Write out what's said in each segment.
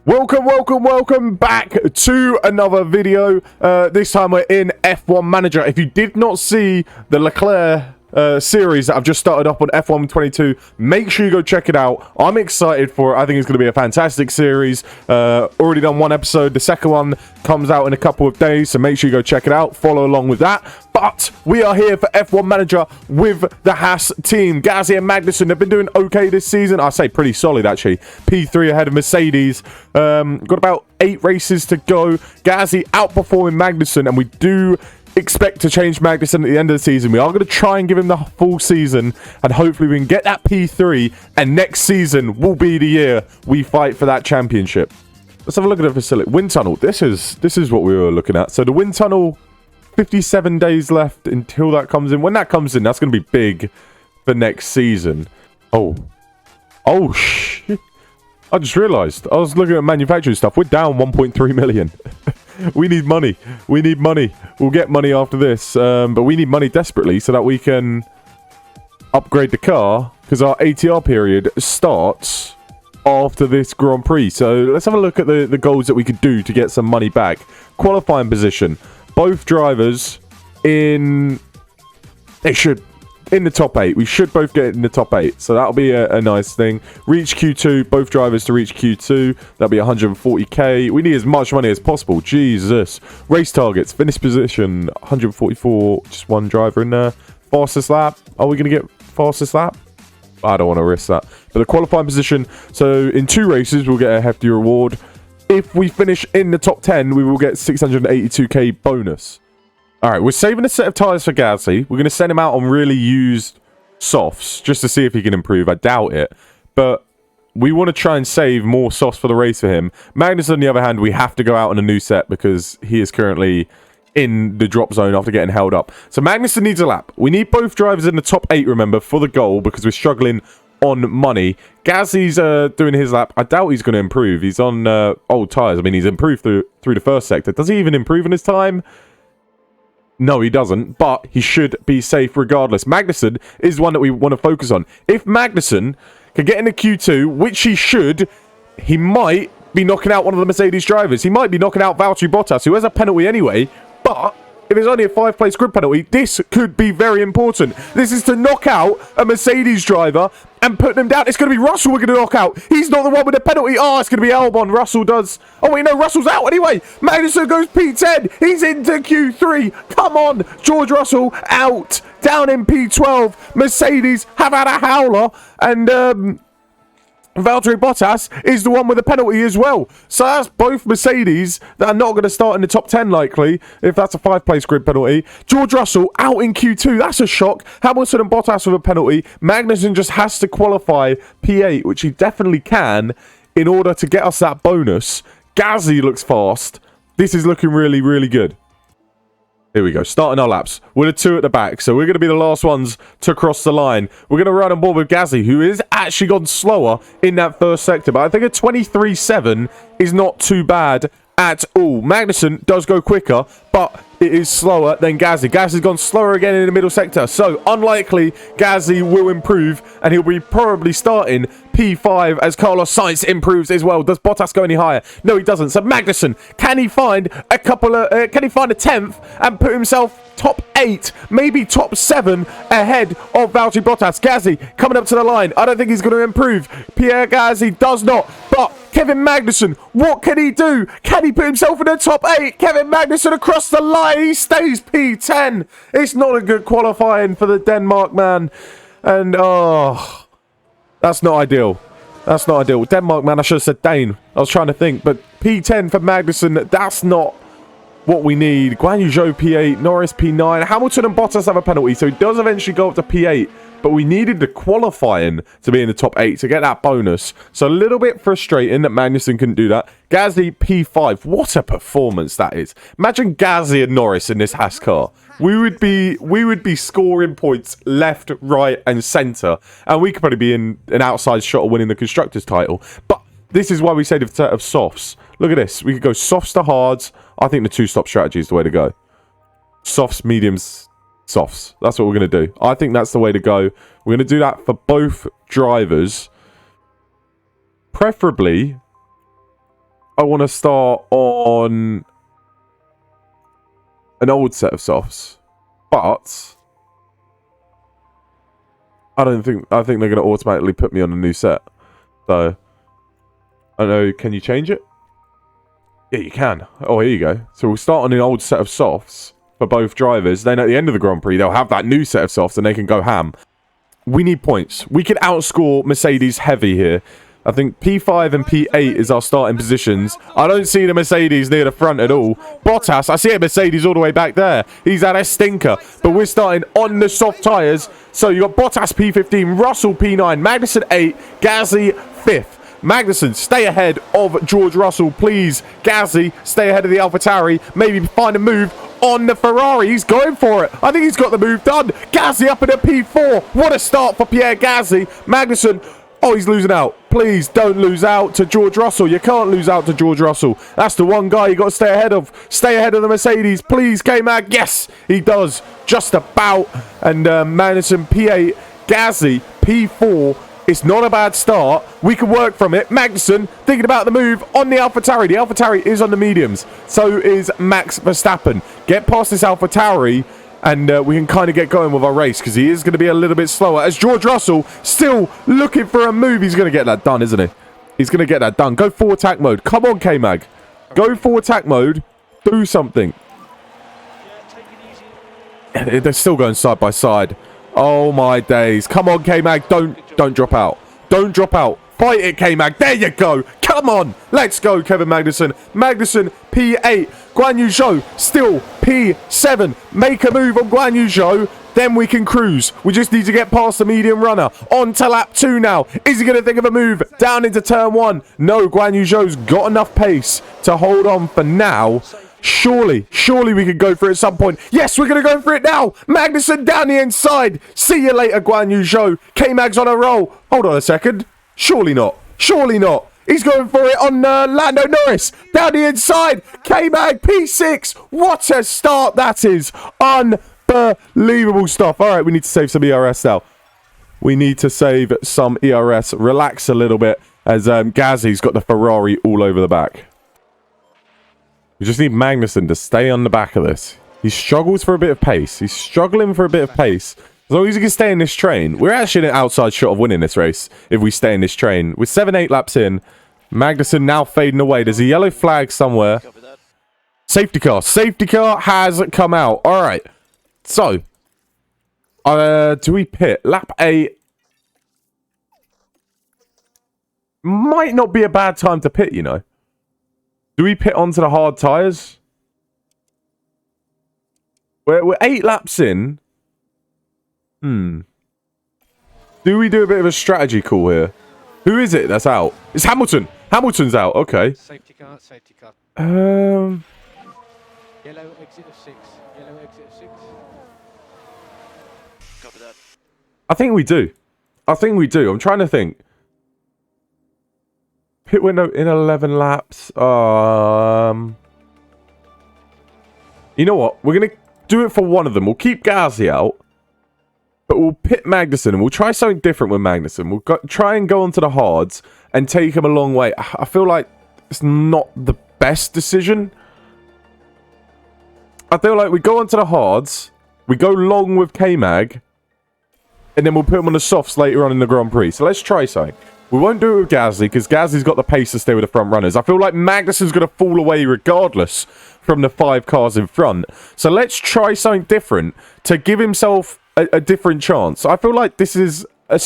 Welcome back to another video. This time we're in F1 Manager. If you did not see the Leclerc series that I've just started up on F1 22, make sure you go check it out. I'm excited for it. I think it's going to be a fantastic series. Already done one episode. The second one comes out in a couple of days, so make sure you go check it out. Follow along with that. But we are here for F1 Manager with the Haas team. Gasly and Magnussen have been doing okay this season. I say pretty solid, actually. P3 ahead of Mercedes. Got about 8 races to go. Gasly outperforming Magnussen, and we do expect to change Magnussen at the end of the season. We are going to try and give him the full season, and hopefully we can get that P3, and next season will be the year we fight for that championship. Let's have a look at the facility. Wind tunnel. This is what we were looking at. So the wind tunnel, 57 days left until that comes in. When that comes in, that's going to be big for next season. Oh shit. I just realized. I was looking at manufacturing stuff. We're down 1.3 million. We need money. We need money. We'll get money after this. But we need money desperately so that we can upgrade the car, because our ATR period starts after this Grand Prix. So let's have a look at the goals that we could do to get some money back. Qualifying position. Both drivers in the top 8. We should both get in the top 8. So that'll be a nice thing. Reach Q2. Both drivers to reach Q2. That'll be 140k. We need as much money as possible. Jesus. Race targets. Finish position. 144. Just one driver in there. Fastest lap. Are we going to get fastest lap? I don't want to risk that. But the qualifying position. So in 2 races, we'll get a hefty reward. If we finish in the top 10, we will get 682k bonus. All right, we're saving a set of tyres for Gasly. We're going to send him out on really used softs just to see if he can improve. I doubt it. But we want to try and save more softs for the race for him. Magnus, on the other hand, we have to go out on a new set because he is currently in the drop zone after getting held up. So Magnussen needs a lap. We need both drivers in the top 8, remember, for the goal because we're struggling on money. Gasly's doing his lap. I doubt he's going to improve. He's on old tyres. I mean, he's improved through the first sector. Does he even improve in his time? No, he doesn't, but he should be safe regardless. Magnussen is one that we want to focus on. If Magnussen can get into Q2, which he should, he might be knocking out one of the Mercedes drivers. He might be knocking out Valtteri Bottas, who has a penalty anyway, but if it's only a 5-place grid penalty, this could be very important. This is to knock out a Mercedes driver and put them down. It's going to be Russell we're going to knock out. He's not the one with the penalty. Oh, it's going to be Albon. Russell does. Oh, wait, no, Russell's out anyway. Magnussen goes P10. He's into Q3. Come on. George Russell out. Down in P12. Mercedes have had a howler. And Valtteri Bottas is the one with the penalty as well. So that's both Mercedes that are not going to start in the top 10 likely, if that's a 5-place grid penalty. George Russell out in Q2. That's a shock. Hamilton and Bottas with a penalty. Magnussen just has to qualify P8, which he definitely can, in order to get us that bonus. Gasly looks fast. This is looking really, really good. Here we go, starting our laps. We're the 2 at the back, so we're going to be the last ones to cross the line. We're going to run on board with Gasly, who has actually gone slower in that first sector. But I think a 23.7 is not too bad at all. Magnussen does go quicker, but it is slower than Gasly. Gasly's gone slower again in the middle sector. So, unlikely Gasly will improve, and he'll be probably starting P5 as Carlos Sainz improves as well. Does Bottas go any higher? No, he doesn't. So Magnussen, can he find a 10th and put himself top 8, maybe top 7 ahead of Valtteri Bottas? Gasly coming up to the line. I don't think he's going to improve. Pierre Gasly does not. But Kevin Magnussen, what can he do? Can he put himself in the top 8? Kevin Magnussen across the line. He stays P10. It's not a good qualifying for the Denmark man. And, that's not ideal. That's not ideal. Denmark, man, I should have said Dane. I was trying to think. But P10 for Magnussen, that's not what we need. Guan Yu Zhou P8, Norris P9. Hamilton and Bottas have a penalty, so he does eventually go up to P8. But we needed the qualifying to be in the top 8 to get that bonus. So a little bit frustrating that Magnussen couldn't do that. Gasly P5. What a performance that is. Imagine Gasly and Norris in this Haas car. We would be scoring points left, right, and centre. And we could probably be in an outside shot of winning the Constructors' title. But this is why we say the set of softs. Look at this. We could go softs to hards. I think the 2-stop strategy is the way to go. Softs, mediums, softs. That's what we're going to do. I think that's the way to go. We're going to do that for both drivers. Preferably I want to start on an old set of softs, but I think they're going to automatically put me on a new set. So I don't know. Can you change it? Yeah, you can. Oh, here you go. So we'll start on an old set of softs for both drivers. Then at the end of the Grand Prix, they'll have that new set of softs and they can go ham. We need points. We can outscore Mercedes heavy here. I think P5 and P8 is our starting positions. I don't see the Mercedes near the front at all. Bottas, I see a Mercedes all the way back there. He's at a stinker. But we're starting on the soft tyres. So you got Bottas P15, Russell P9, Magnussen 8, Gasly 5th. Magnussen, stay ahead of George Russell, please. Gasly, stay ahead of the AlphaTauri. Maybe find a move on the Ferrari. He's going for it. I think he's got the move done. Gasly up in a P4. What a start for Pierre Gasly. Magnussen, oh, he's losing out. Please don't lose out to George Russell. You can't lose out to George Russell. That's the one guy you got to stay ahead of. Stay ahead of the Mercedes. Please, K-Mag. Yes, he does. Just about. And Magnussen P8. Gasly P4. It's not a bad start. We can work from it. Magnussen thinking about the move on the AlphaTauri. The AlphaTauri is on the mediums. So is Max Verstappen. Get past this AlphaTauri and we can kind of get going with our race because he is going to be a little bit slower. As George Russell still looking for a move. He's going to get that done, isn't he? He's going to get that done. Go full attack mode. Come on, K-Mag. Go full attack mode. Do something. They're still going side by side. Oh my days. Come on, K-Mag. Don't drop out. Don't drop out. Fight it, K-Mag. There you go. Come on. Let's go, Kevin Magnussen. Magnussen, P8. Guan Yu Zhou, still P7. Make a move on Guan Yu Zhou. Then we can cruise. We just need to get past the medium runner. On to lap 2 now. Is he going to think of a move down into turn 1? No, Guan Yu Zhou's got enough pace to hold on for now. Surely we could go for it at some point. Yes, we're going to go for it now. Magnussen down the inside. See you later, Guan Yu Zhou. K-Mag's on a roll. Hold on a second. Surely not. Surely not. He's going for it on Lando Norris. Down the inside. K-Mag P6. What a start that is. Unbelievable stuff. All right, we need to save some ERS now. We need to save some ERS. Relax a little bit as Gasly's got the Ferrari all over the back. We just need Magnussen to stay on the back of this. He struggles for a bit of pace. He's struggling for a bit of pace. As long as he can stay in this train, we're actually an outside shot of winning this race if we stay in this train. We're 7-8 laps in. Magnussen now fading away. There's a yellow flag somewhere. Safety car. Safety car has come out. All right. So, do we pit? Lap 8. Might not be a bad time to pit, you know. Do we pit onto the hard tyres? We're 8 laps in. Do we do a bit of a strategy call here? Who is it that's out? It's Hamilton. Hamilton's out. Okay. Safety car, safety car. Yellow exit of 6. Yellow exit of 6. Copy that. I think we do. I think we do. I'm trying to think. Pit window in 11 laps. You know what? We're going to do it for one of them. We'll keep Gasly out. But we'll pit Magnussen and we'll try something different with Magnussen. We'll try and go onto the hards and take him a long way. I feel like it's not the best decision. I feel like we go onto the hards. We go long with K-Mag. And then we'll put him on the softs later on in the Grand Prix. So let's try something. We won't do it with Gasly because Gasly's got the pace to stay with the front runners. I feel like Magnussen's going to fall away regardless from the 5 cars in front. So let's try something different to give himself a different chance. I feel like this is a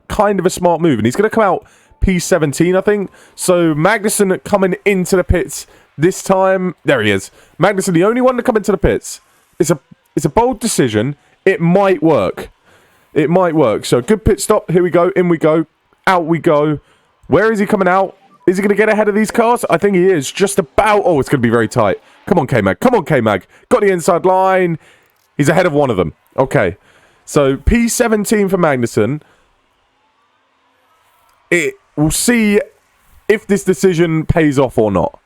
kind of a smart move. And he's going to come out P17, I think. So Magnussen coming into the pits this time. There he is. Magnussen, the only one to come into the pits. It's a bold decision. It might work. It might work. So good pit stop. Here we go. In we go. Out we go. Where is he coming out? Is he going to get ahead of these cars? I think he is. Just about. Oh, it's going to be very tight. Come on, K-Mag. Come on, K-Mag. Got the inside line. He's ahead of one of them. Okay. So, P17 for Magnussen. We'll see if this decision pays off or not.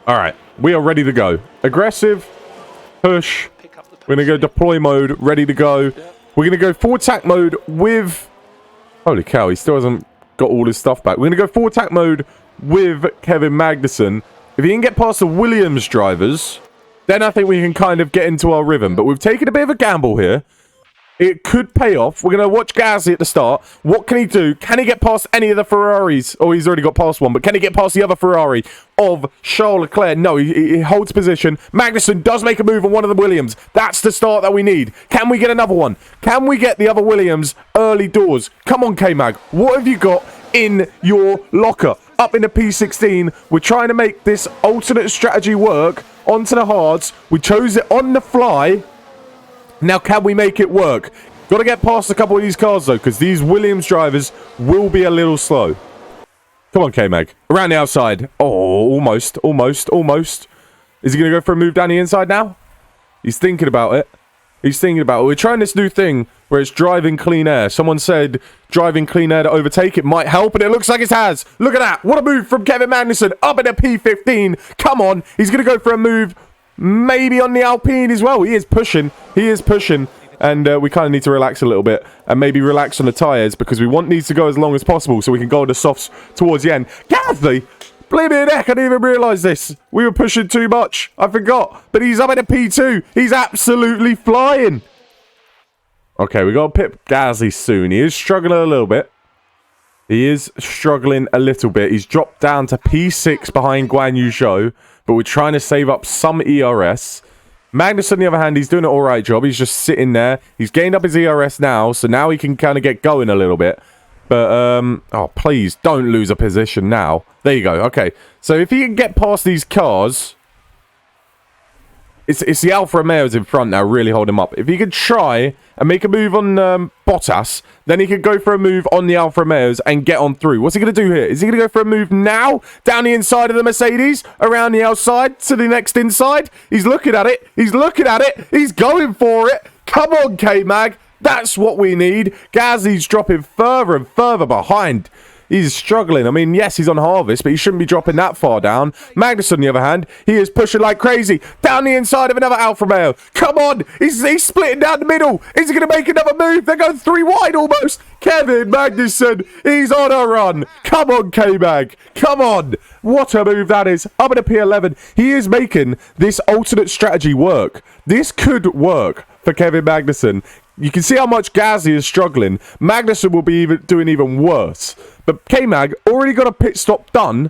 All right. We are ready to go. Aggressive. Push. We're going to go deploy mode. Ready to go. We're going to go full attack mode with... Holy cow, he still hasn't got all his stuff back. We're going to go full attack mode with Kevin Magnussen. If he can get past the Williams drivers, then I think we can kind of get into our rhythm. But we've taken a bit of a gamble here. It could pay off. We're going to watch Gasly at the start. What can he do? Can he get past any of the Ferraris? Oh, he's already got past one. But can he get past the other Ferrari of Charles Leclerc? No, he holds position. Magnussen does make a move on one of the Williams. That's the start that we need. Can we get another one? Can we get the other Williams early doors? Come on, K-Mag. What have you got in your locker? Up in the P16. We're trying to make this alternate strategy work onto the hards. We chose it on the fly. Now, can we make it work? Got to get past a couple of these cars, though, because these Williams drivers will be a little slow. Come on, K-Mag. Around the outside. Oh, almost. Is he going to go for a move down the inside now? He's thinking about it. We're trying this new thing where it's driving clean air. Someone said driving clean air to overtake it might help, and it looks like it has. Look at that. What a move from Kevin Magnussen. Up in a P15. Come on. He's going to go for a move. Maybe on the Alpine as well. He is pushing. And we kind of need to relax a little bit. And maybe relax on the tyres. Because we want these to go as long as possible. So we can go on the softs towards the end. Gasly! Blimey heck, I didn't even realise this. We were pushing too much. I forgot. But he's up at a P2. He's absolutely flying. Okay, we got to pit Gasly soon. He is struggling a little bit. He's dropped down to P6 behind Guan Yu Zhou. But we're trying to save up some ERS. Magnus, on the other hand, he's doing an alright job. He's just sitting there. He's gained up his ERS now, so now he can kind of get going a little bit. But, oh, please, don't lose a position now. There you go. Okay, so if he can get past these cars... It's the Alfa Romeos in front now, really hold him up. If he could try and make a move on Bottas, then he could go for a move on the Alfa Romeos and get on through. What's he going to do here? Is he going to go for a move now? Down the inside of the Mercedes? Around the outside? To the next inside? He's looking at it. He's going for it. Come on, K-Mag. That's what we need. Gasly's dropping further and further behind. He's struggling. I mean, yes, he's on harvest, but he shouldn't be dropping that far down. Magnus, on the other hand, he is pushing like crazy. Down the inside of another Alfa Romeo. Come on. He's splitting down the middle. Is he going to make another move? They're going 3 wide almost. Kevin Magnussen, he's on a run. Come on, K-Mag. Come on. What a move that is. Up at a P11. He is making this alternate strategy work. This could work for Kevin Magnussen. You can see how much Gasly is struggling. Magnussen will be doing even worse. But K-Mag already got a pit stop done.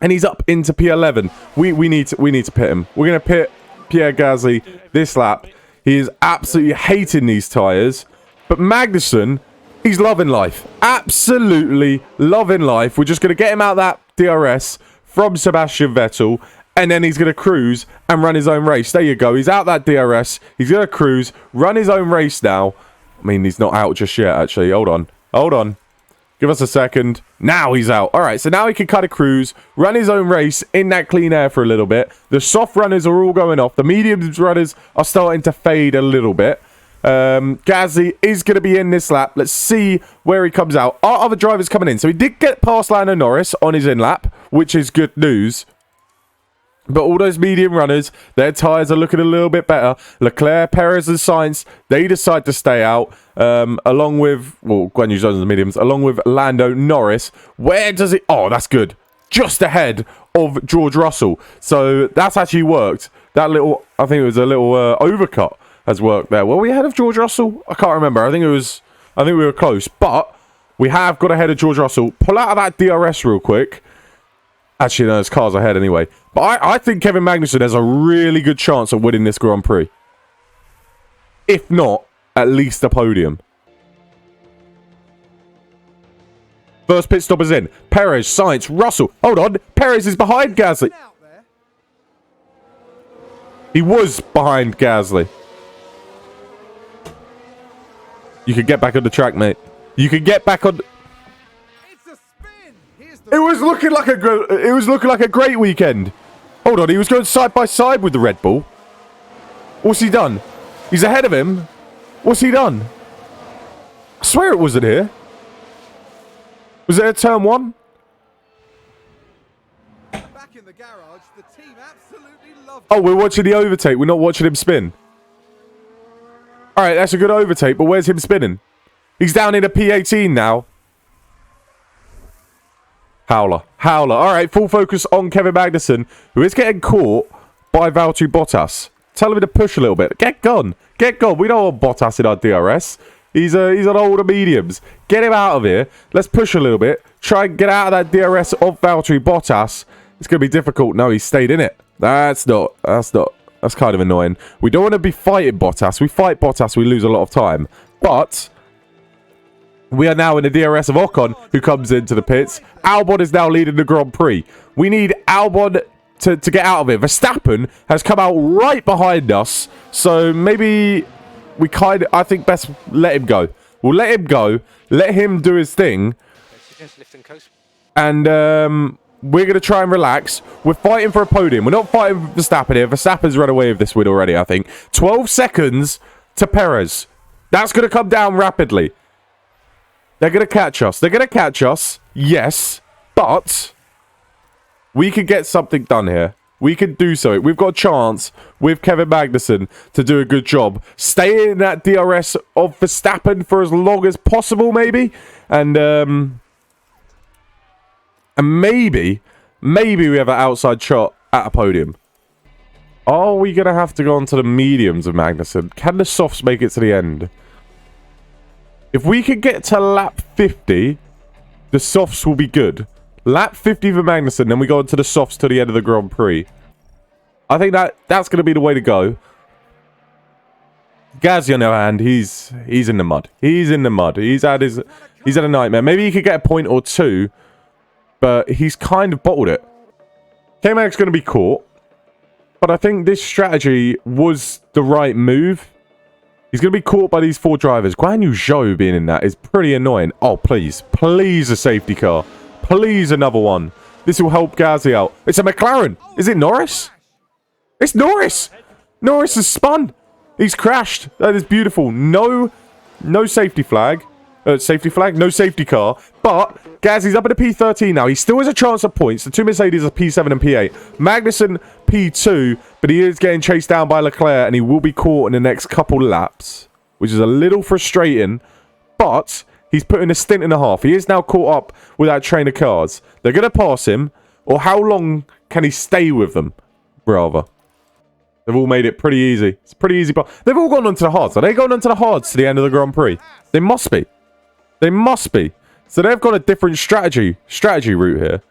And he's up into P11. We need to pit him. We're going to pit Pierre Gasly this lap. He is absolutely hating these tyres. But Magnussen, he's loving life. Absolutely loving life. We're just going to get him out that DRS from Sebastian Vettel. And then he's going to cruise and run his own race. There you go. He's out that DRS. He's going to cruise, run his own race now. I mean, he's not out just yet, actually. Hold on. Give us a second. Now he's out. All right, so now he can kind of cruise, run his own race in that clean air for a little bit. The soft runners are all going off. The medium runners are starting to fade a little bit. Gasly is going to be in this lap. Let's see where he comes out. Our other driver's coming in. So he did get past Lando Norris on his in-lap, which is good news. But all those medium runners, their tyres are looking a little bit better. Leclerc, Perez and Sainz, they decide to stay out. Along with, well, Guan Yu Zhou's the mediums, along with Lando Norris. Where does it... Oh, that's good. Just ahead of George Russell. So that's actually worked. That little, I think it was a little overcut has worked there. Were we ahead of George Russell? I can't remember. I think we were close. But we have got ahead of George Russell. Pull out of that DRS real quick. Actually, no, there's cars ahead anyway. But I think Kevin Magnussen has a really good chance of winning this Grand Prix. If not, at least a podium. First pit stop is in. Perez, Sainz, Russell. Hold on. Perez is behind Gasly. He was behind Gasly. You can get back on the track, mate. You can get back on... It was looking like a great weekend. Hold on, he was going side by side with the Red Bull. What's he done? He's ahead of him. What's he done? I swear it wasn't here. Was it at turn 1? Back in the garage, the team absolutely loved Oh, we're watching the overtake. We're not watching him spin. All right, that's a good overtake, but where's him spinning? He's down in a P18 now. Howler. howler. All right, full focus on Kevin Magnussen, who is getting caught by Valtteri Bottas. Tell him to push a little bit. Get gone. Get gone. We don't want Bottas in our DRS. He's on older mediums. Get him out of here. Let's push a little bit. Try and get out of that DRS of Valtteri Bottas. It's going to be difficult. No, he stayed in it. That's kind of annoying. We don't want to be fighting Bottas. We fight Bottas, we lose a lot of time. But we are now in the DRS of Ocon, who comes into the pits. Albon is now leading the Grand Prix. We need Albon to get out of it. Verstappen has come out right behind us. So maybe I think best let him go. We'll let him go. Let him do his thing. And we're going to try and relax. We're fighting for a podium. We're not fighting for Verstappen here. Verstappen's run away with this win already, I think. 12 seconds to Perez. That's going to come down rapidly. They're going to catch us. They're going to catch us. Yes. But we can get something done here. We can do so. We've got a chance with Kevin Magnussen to do a good job. Stay in that DRS of Verstappen for as long as possible, maybe. And maybe we have an outside shot at a podium. Are we going to have to go on to the mediums of Magnussen? Can the softs make it to the end? If we can get to lap 50, the softs will be good. Lap 50 for Magnussen, then we go into the softs to the end of the Grand Prix. I think that's going to be the way to go. Gasly, on the other hand, he's in the mud. He's in the mud. He's had a nightmare. Maybe he could get a point or two, but he's kind of bottled it. K-Mag's going to be caught, but I think this strategy was the right move. He's going to be caught by these 4 drivers. Guan Yu Zhou being in that is pretty annoying. Oh, please. Please a safety car. Please another one. This will help Gasly out. It's a McLaren. Is it Norris? It's Norris. Norris has spun. He's crashed. That is beautiful. No safety flag. Safety flag. No safety car. But Gasly's up at a P13 now. He still has a chance at points. The 2 Mercedes are P7 and P8. Magnussen P2. But he is getting chased down by Leclerc. And he will be caught in the next couple laps. Which is a little frustrating. But he's put in a stint and a half. He is now caught up with that train of cars. They're going to pass him. Or how long can he stay with them? Rather. They've all made it pretty easy. It's pretty easy. But they've all gone onto the hards. Are they going onto the hards to the end of the Grand Prix? They must be. They must be. So they've got a different strategy route here.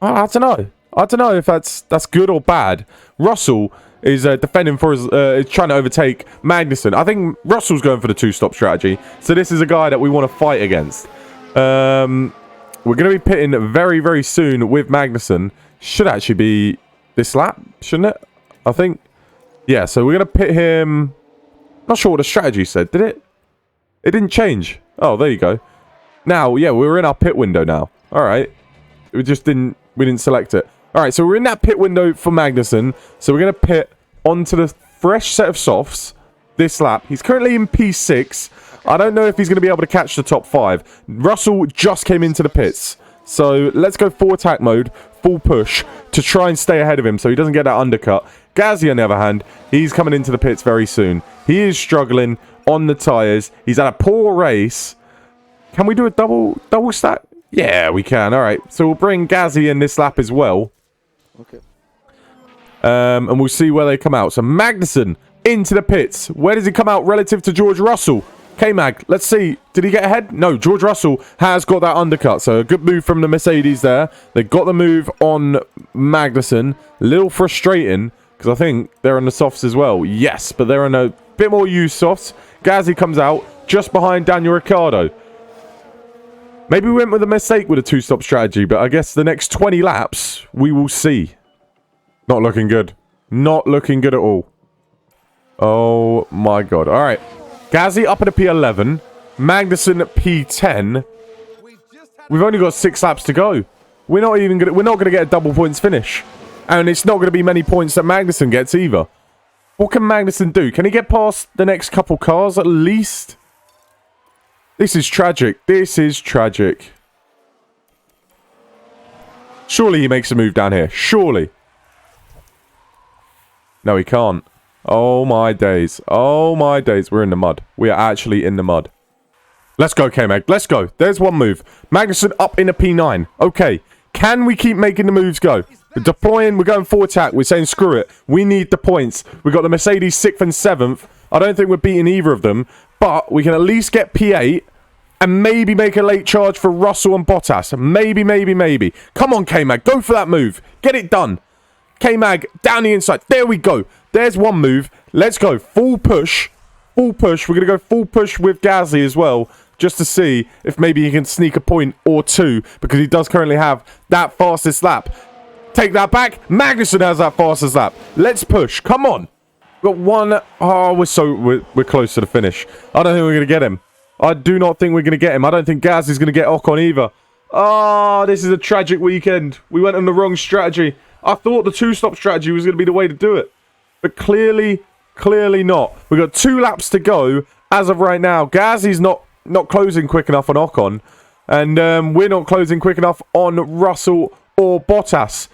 I don't know. I don't know if that's good or bad. Russell is defending for his, is trying to overtake Magnussen. I think Russell's going for the 2-stop strategy. So this is a guy that we want to fight against. We're going to be pitting very, very soon with Magnussen. Should actually be this lap, shouldn't it? I think. Yeah, so we're going to pit him. Not sure what the strategy said, did it? It didn't change. Oh, there you go. Now, yeah, we're in our pit window now. All right. We didn't select it. All right, so we're in that pit window for Magnussen. So we're going to pit onto the fresh set of softs this lap. He's currently in P6. I don't know if he's going to be able to catch the top 5. Russell just came into the pits. So let's go full attack mode, full push, to try and stay ahead of him so he doesn't get that undercut. Gasly, on the other hand, he's coming into the pits very soon. He is struggling on the tyres. He's had a poor race. Can we do a double stack? Yeah, we can. All right. So we'll bring Gasly in this lap as well. Okay. And we'll see where they come out. So Magnussen into the pits. Where does he come out relative to George Russell? K-Mag, let's see. Did he get ahead? No, George Russell has got that undercut. So a good move from the Mercedes there. They got the move on Magnussen. A little frustrating because I think they're on the softs as well. Yes, but they're on a bit more used softs. Gasly comes out just behind Daniel Ricciardo. Maybe we went with a mistake with a 2-stop strategy, but I guess the next 20 laps, we will see. Not looking good. Not looking good at all. Oh my god. All right. Gasly up at a P11. Magnussen at P10. We've only got 6 laps to go. We're not going to get a double points finish. And it's not going to be many points that Magnussen gets either. What can Magnussen do? Can he get past the next couple cars at least? This is tragic. This is tragic. Surely he makes a move down here. Surely. No, he can't. Oh my days. Oh my days. We're in the mud. We are actually in the mud. Let's go, K-Mag. Let's go. There's one move. Magnussen up in a P9. Okay. Can we keep making the moves go? We're deploying. We're going full attack. We're saying screw it. We need the points. We've got the Mercedes 6th and 7th. I don't think we're beating either of them. But we can at least get P8 and maybe make a late charge for Russell and Bottas. Maybe. Come on, K-Mag. Go for that move. Get it done. K-Mag down the inside. There we go. There's one move. Let's go. Full push. Full push. We're going to go full push with Gasly as well. Just to see if maybe he can sneak a point or two. Because he does currently have that fastest lap. Take that back. Magnussen has that fastest lap. Let's push. Come on. We've got one. Oh, we're close to the finish. I don't think we're going to get him. I do not think we're going to get him. I don't think Gasly's going to get Ocon either. Oh, this is a tragic weekend. We went on the wrong strategy. I thought the two-stop strategy was going to be the way to do it. But clearly not. We've got 2 laps to go as of right now. Gasly's not closing quick enough on Ocon. And we're not closing quick enough on Russell or Bottas.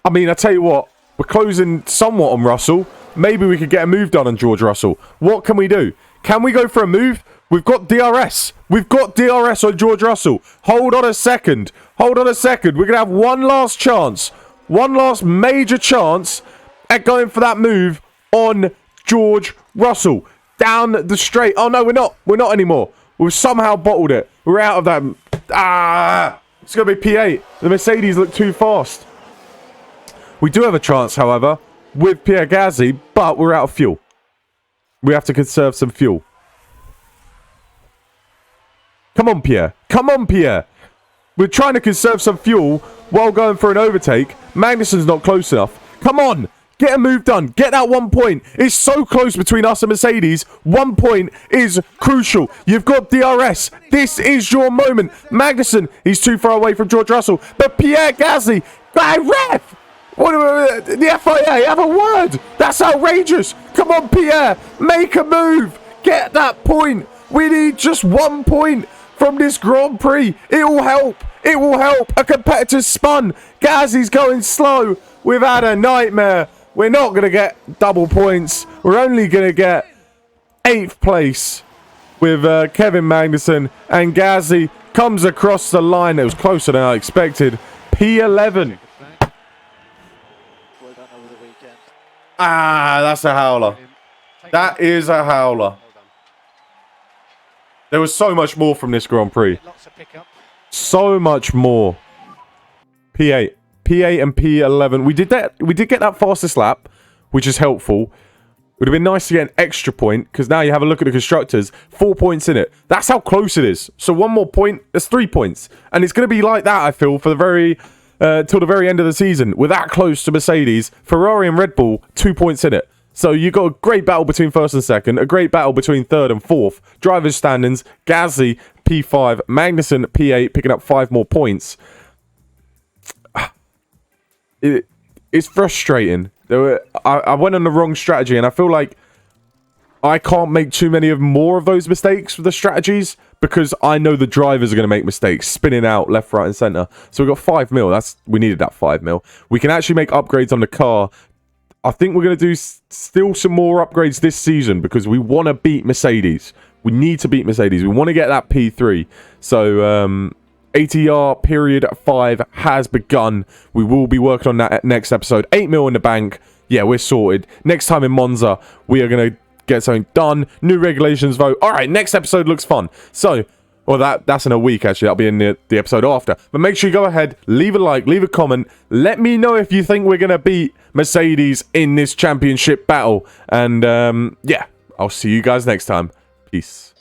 I mean, I tell you what. We're closing somewhat on Russell. Maybe we could get a move done on George Russell. What can we do? Can we go for a move? We've got DRS. We've got DRS on George Russell. Hold on a second. We're going to have one last chance. One last major chance at going for that move on George Russell. Down the straight. Oh, no, we're not. We're not anymore. We've somehow bottled it. We're out of that. It's going to be P8. The Mercedes look too fast. We do have a chance, however, with Pierre Gasly, but we're out of fuel. We have to conserve some fuel. Come on, Pierre. We're trying to conserve some fuel while going for an overtake. Magnussen's not close enough. Come on. Get a move done. Get that 1 point. It's so close between us and Mercedes. 1 point is crucial. You've got DRS. This is your moment. Magnussen, he's too far away from George Russell. But Pierre Gasly, ref! The FIA, have a word. That's outrageous. Come on, Pierre. Make a move. Get that point. We need just 1 point from this Grand Prix. It will help. A competitor's spun. Gasly's going slow. We've had a nightmare. We're not going to get double points. We're only going to get 8th place with Kevin Magnussen. And Gasly comes across the line. It was closer than I expected. P11. That's a howler. That is a howler. There was so much more from this Grand Prix. So much more. P8 and P11. We did get that fastest lap, which is helpful. It would have been nice to get an extra point, because now you have a look at the constructors. 4 points in it. That's how close it is. So 1 more point, that's 3 points. And it's going to be like that, I feel, for the till the very end of the season. We're that close to Mercedes. Ferrari and Red Bull, 2 points in it. So you've got a great battle between first and second, a great battle between third and fourth. Drivers' standings, Gasly, P5, Magnussen, P8, picking up 5 more points. It's frustrating. I went on the wrong strategy, and I feel like I can't make too many more of those mistakes with the strategies, because I know the drivers are going to make mistakes, spinning out left, right, and centre. So we've got 5 mil. We needed that 5 mil. We can actually make upgrades on the car. I think we're going to do still some more upgrades this season, because we want to beat Mercedes. We need to beat Mercedes. We want to get that P3. So, ATR period 5 has begun. We will be working on that next episode. 8 mil in the bank. Yeah, we're sorted. Next time in Monza, we are going to get something done. New regulations vote. All right, next episode looks fun. So, well, that's in a week, actually. That'll be in the episode after. But make sure you go ahead, leave a like, leave a comment. Let me know if you think we're going to beat Mercedes in this championship battle. And, yeah, I'll see you guys next time. Peace.